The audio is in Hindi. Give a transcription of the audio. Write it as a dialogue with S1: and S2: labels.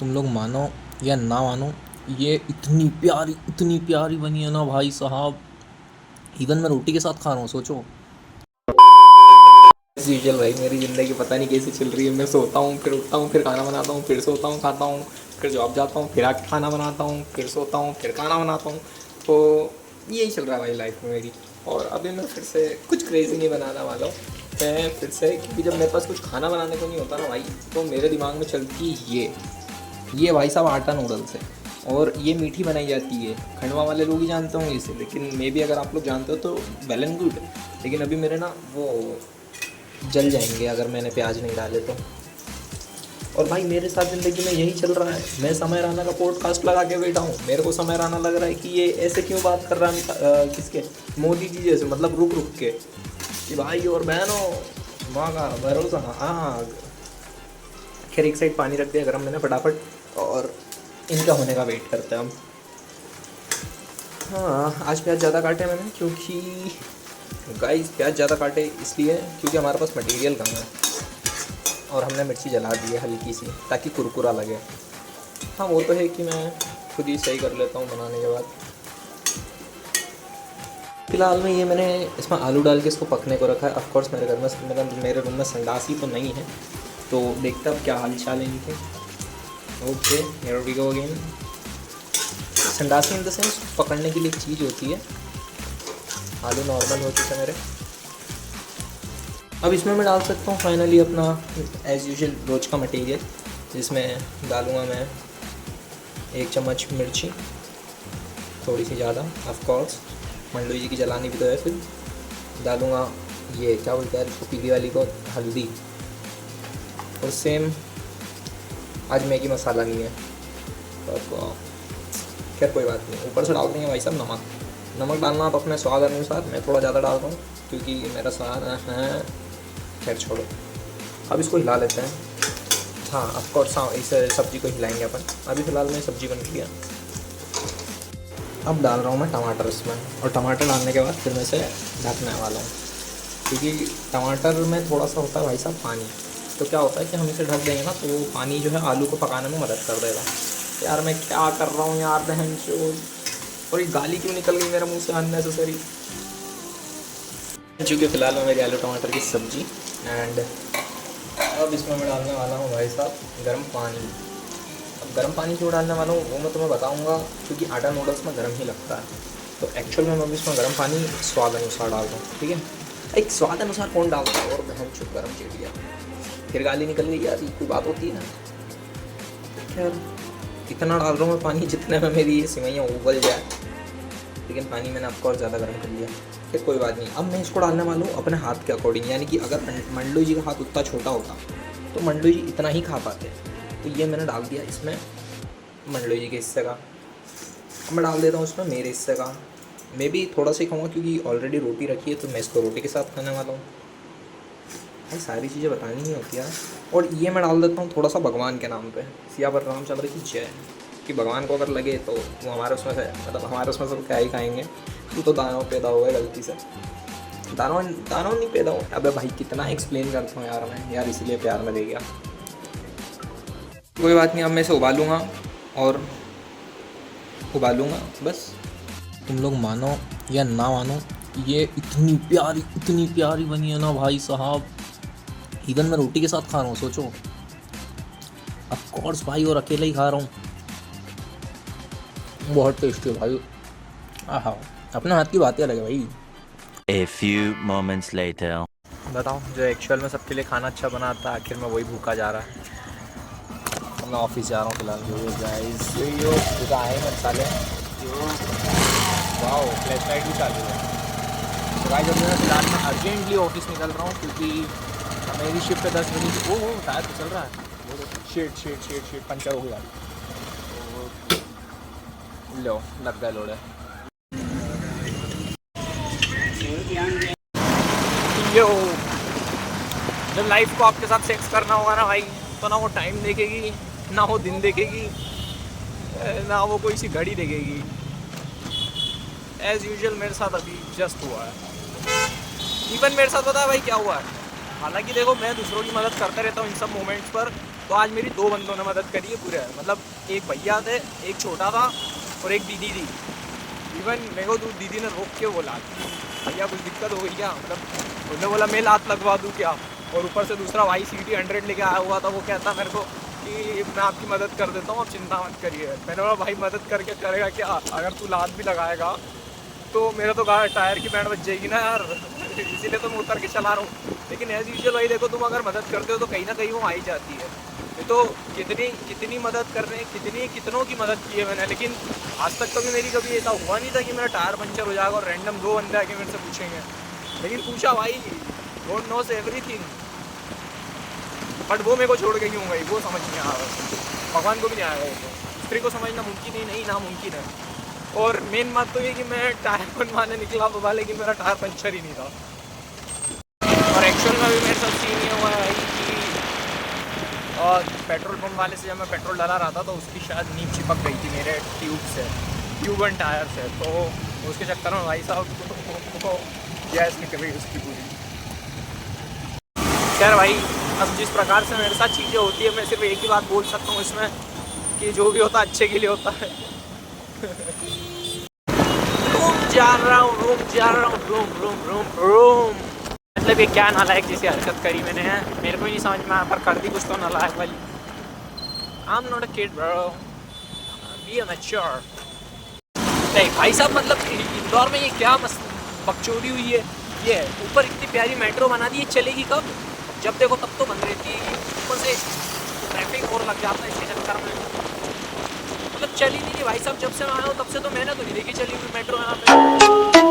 S1: तुम लोग मानो या ना मानो, ये इतनी प्यारी बनी है ना भाई साहब। इवन मैं रोटी के साथ खा रहा हूँ, सोचो। एज यूजल भाई, मेरी ज़िंदगी पता नहीं कैसे चल रही है। मैं सोता हूँ, फिर उठता हूँ, फिर खाना बनाता हूँ, फिर सोता हूँ, खाता हूँ, फिर जॉब जाता हूँ, फिर आके खाना बनाता हूँ, फिर सोता हूँ, फिर खाना बनाता हूँ। तो यही चल रहा है भाई लाइफ में मेरी। और अभी मैं फिर से कुछ क्रेज़ी नहीं बनाने वाला हूँ। मैं फिर से, क्योंकि जब मेरे पास कुछ खाना बनाने को नहीं होता ना भाई, तो मेरे दिमाग में चलती है ये भाई साहब आटा नूडल्स है। और ये मीठी बनाई जाती है, खंडवा वाले लोग ही जानते होंगे इसे, लेकिन मे भी अगर आप लोग जानते हो तो वेल एंड गुड। लेकिन अभी मेरे ना वो जल जाएंगे अगर मैंने प्याज नहीं डाले तो। और भाई मेरे साथ ज़िंदगी में यही चल रहा है। मैं समय राणा का पॉडकास्ट लगा के बैठा हूँ, मेरे को समय राणा लग रहा है कि ये ऐसे क्यों बात कर रहा है, किसके, मोदी जी जैसे, मतलब रुक रुक के, कि भाई और बहनों माँ का भरोसा। हाँ, खैर एक साइड पानी रख दिया गर्म मैंने फटाफट, और इनका होने का वेट करते हैं हम। हाँ, आज प्याज ज़्यादा काटे मैंने, क्योंकि गाइस प्याज ज़्यादा काटे इसलिए क्योंकि हमारे पास मटेरियल कम है। और हमने मिर्ची जला दी है हल्की सी, ताकि कुरकुरा लगे। हाँ वो तो है कि मैं खुद ही सही कर लेता हूँ बनाने के बाद। फिलहाल में ये मैंने इसमें आलू डाल के इसको पकने को रखा है। ऑफ कोर्स मेरे घर में, मेरे रूम में संडासी तो नहीं है, तो देखते अब क्या हाल चाल है इनके। Okay, here we go again. संडासी इन द सेंस पकड़ने के लिए एक चीज़ होती है। आलू नॉर्मल हो चुके मेरे। अब इसमें मैं डाल सकता हूँ फाइनली अपना एज़ यूजुअल रोज का मटेरियल, जिसमें डालूँगा मैं 1 चम्मच मिर्ची, थोड़ी सी ज़्यादा ऑफ कोर्स, मंडू जी की जलानी भी तो है। फिर डालूँगा ये क्या बोलते हैं इसको, पीली वाली को, हल्दी। और सेम आज मैगी मसाला नहीं है तो खैर कोई बात नहीं, ऊपर से डाल देंगे भाई साहब नमक डालना आप अपने स्वाद अनुसार। मैं थोड़ा ज़्यादा डालता हूँ क्योंकि मेरा स्वाद है। खैर छोड़ो, अब इसको हिला लेते हैं। हाँ ऑफ कोर्स, हाँ इस सब्ज़ी को हिलाएंगे अपन। अभी फ़िलहाल में सब्ज़ी बन गई है। अब डाल रहा हूँ मैं टमाटर इसमें, और टमाटर डालने के बाद फिर मैं इसे ढकने वाला हूँ, क्योंकि टमाटर में थोड़ा सा होता है भाई साहब पानी। तो क्या होता है कि हम इसे ढक देंगे ना, तो वो पानी जो है आलू को पकाने में मदद कर देगा। यार मैं क्या कर रहा हूँ यार, बहन चोद। और ये गाली क्यों निकल गई मेरे मुंह से अननेसेसरी। चूँकि फ़िलहाल में मेरी आलू टमाटर की सब्ज़ी। एंड अब इसमें मैं डालने वाला हूँ भाई साहब गर्म पानी। अब गर्म पानी क्यों डालने वाला हूँ वो मैं तुम्हें बताऊँगा, क्योंकि आटा नूडल्स में गर्म ही लगता है। तो एक्चुअल में मैं इसमें गर्म पानी स्वाद अनुसार डालता हूँ, ठीक है। एक स्वाद अनुसार कौन डालता है, और बहन चुप गर्म चिड़िया, फिर गाली निकल गई यार, कोई बात होती है ना। खैर इतना डाल रहा हूँ मैं पानी जितने में मेरी ये सिवैयाँ उबल जाए, लेकिन पानी मैंने आपको और ज़्यादा गर्म कर लिया। फिर कोई बात नहीं, अब मैं इसको डालने वाला हूँ अपने हाथ के अकॉर्डिंग। यानी कि अगर मंडू जी का हाथ उतना छोटा होता तो मंडू जी इतना ही खा पाते। तो ये मैंने डाल दिया इसमें मंडू जी के हिस्से का। अब मैं डाल देता हूँ इसमें मेरे हिस्से का। मैं भी थोड़ा सा ही खाऊँगा क्योंकि ऑलरेडी रोटी रखी है, तो मैं इसको रोटी के साथ खाने वाला हूँ। भाई सारी चीज़ें बतानी नहीं होती यार। और ये मैं डाल देता हूँ थोड़ा सा भगवान के नाम पे, सियावर रामचंद्र की जय। कि भगवान को अगर लगे तो वो हमारे उसमें से, मतलब हमारे उसमें से क्या ही खाएंगे। तू तो दानव पैदा हुआ है गलती से, दानव नहीं पैदा हुआ। अबे भाई कितना एक्सप्लेन करता हूँ यार मैं, यार इसीलिए प्यार में दे गया। कोई बात नहीं, अब मैं इसे उबालूँगा और उबालूँगा बस। तुम लोग मानो या ना मानो, ये इतनी प्यारी बनी है ना भाई साहब। इवन मैं रोटी के साथ खा रहा हूँ, सोचो। ऑफ कोर्स भाई, और अकेला ही खा रहा हूँ। बहुत टेस्टी है भाई। आहा, अपने हाथ की बात ही अलग है भाई।
S2: A few moments later.
S1: बताओ, जो एक्चुअल में सबके लिए खाना अच्छा बनाता है, आखिर में वही भूखा जा रहा है। मैं ऑफिस जा रहा हूँ फिलहाल। जो गाइस यो पूरा आए हैं साले, वाओ फ्लैश लाइट भी चालू है। तो गाइस जब मैं फिलहाल में अर्जेंटली ऑफिस निकल रहा हूँ, क्योंकि मेरी शिफ्ट पे 10 बजे की। ओ टायर तो चल रहा है। शेट पंचर हो गया। लो लग गया लोड़े। यो जब लाइफ को आपके साथ सेक्स करना होगा ना भाई, तो ना वो टाइम देखेगी, ना वो दिन देखेगी, ना वो कोई सी घड़ी देखेगी। एज़ यूजुअल मेरे साथ अभी जस्ट हुआ है। इवन मेरे साथ पता है भाई क्या हुआ है। हालांकि देखो मैं दूसरों की मदद करता रहता हूँ इन सब मोमेंट्स पर, तो आज मेरी 2 बंदों ने मदद करी है पूरे, मतलब एक भैया थे, एक छोटा था और एक दीदी थी। इवन मेरे को दीदी ने रोक के बोला कि भैया कुछ दिक्कत हो गई क्या, मतलब उन्होंने बोला मैं लात लगवा दूँ क्या। और ऊपर से दूसरा भाई CT 100 लेके आया हुआ था, वो कहता मेरे को कि मैं आपकी मदद कर देता हूँ, आप चिंता मत करिए। मैंने बोला भाई मदद करके करेगा क्या, अगर तू लात भी लगाएगा तो मेरा तो टायर की बैंड बच जाएगी ना यार, इसीलिए तो मैं उतर के चला रहा हूँ। लेकिन एज यूजुअल भाई देखो, तुम अगर मदद करते हो तो कहीं ना कहीं वो आ ही जाती है। ये तो कितनी मदद कर रहे हैं, कितनों की मदद की है मैंने, लेकिन आज तक कभी मेरी कभी ऐसा हुआ नहीं था कि मेरा टायर पंचर हो जाएगा और रैंडम 2 बंदे आके मेरे से पूछेंगे। लेकिन पूछा भाई, गॉड नोस एवरीथिंग, बट वो मेरे को छोड़ के क्यों गई वो समझ नहीं आ रहा, भगवान को भी नहीं आएगा वो तो, स्त्री को समझना मुमकिन ही नहीं, नामुमकिन है। और मेन बात तो ये कि मैं टायर बनवाने निकला तो था, लेकिन मेरा टायर पंचर ही नहीं था। और एक्चुअल में भी मेरे साथ सीन ये हुआ है कि और पेट्रोल पंप वाले से जब मैं पेट्रोल डाला रहा था तो उसकी शायद नींव चिपक गई थी मेरे ट्यूब एंड टायर से, तो उसके चक्कर में भाई साहब गैस निकल गई उसकी पूरी। खैर भाई, अब जिस प्रकार से मेरे साथ चीज़ें होती है, मैं सिर्फ एक ही बात बोल सकता हूँ इसमें कि जो भी होता है अच्छे के लिए होता है। रूम जा रहा हूँ, मतलब ये क्या नालायक जैसी हरकत करी मैंने है, मेरे को ही नहीं समझ में आया, पर कर दी कुछ तो नालायक वाली। I'm not a kid bro, be a mature। नहीं भाई साहब, मतलब इंदौर में ये क्या बकचोदी हुई है, ये ऊपर इतनी प्यारी मेट्रो बना दी, ये चलेगी कब, जब देखो तब तो बंद रहती है, ऊपर से ट्रैफिक और लग जाता है इसके चक्कर में, मतलब चली नहीं भाई साहब। जब से मैं आया हूँ तब से तो मैंने तो नहीं देखी चली हुई मेट्रो यहाँ पे।